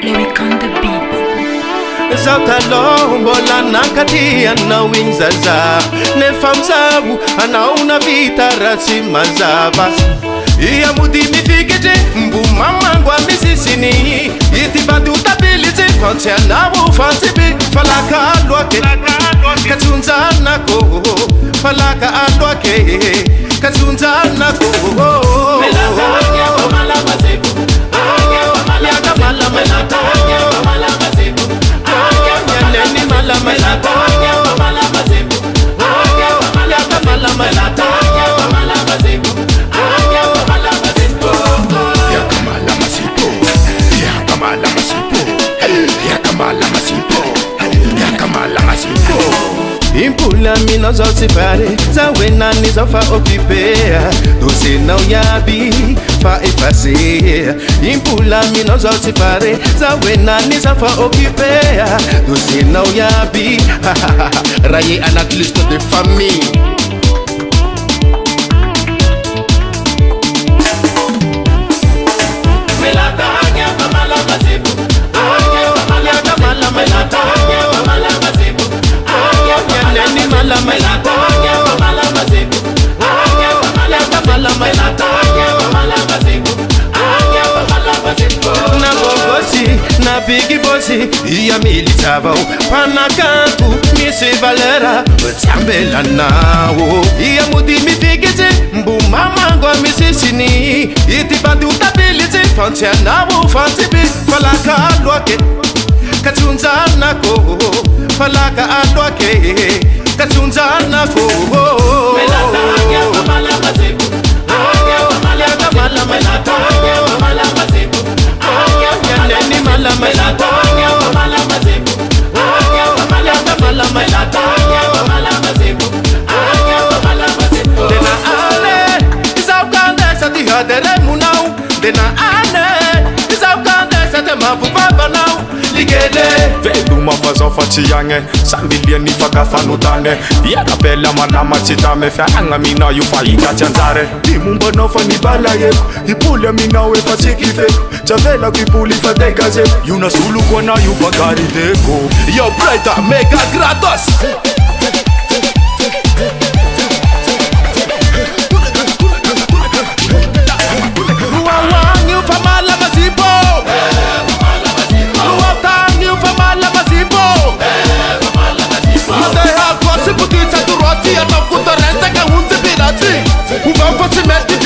Lyric on the beat. Zao taloha mbola nankaty anao igny zaza, nefa amizao anao navita ratsy mazava. Iamody mifikitry mbo mamango amy sisiny, ity bandy ho tabilitsy fantsy anao fantsiby. Falaka aloake katsonjanako, falaka aloake katsonjanako. Impula mina zao tsy pare, za wenani zao fa occupé, dosenao iaby fa effacé. Impula mina zao tsy pare, za wenani zao fa occupé, dosenao iaby raye anaty liste de famille. Na gogosi, na bigi bosi, ia militavao panakanto misy valera tsambelana. Ia mody mifikitsy mbo mamango amy sisiny, ity bandy ho tabilitsy fantsy anao fantsiby. Falaka aloake katsonjanako, falaka aloake katsonjanako. Dena ane izao kandesa ty haderemonao, dena ane izao kandesa ty mampovavanao. Ligele veloma fazao fa tsy agny, sambiliany fakafanotane. Iarapela manama tsy tame fiaragna aminao io fa hitatsy anjare. Ty mombanao fa nibala eko, ipoly aminao efa tsy kifeko, tsavelako ipoly fa degazeko. Io nasoloko anao io fa garideko. Yo Brighta Mega Gratos. Uva fosse metti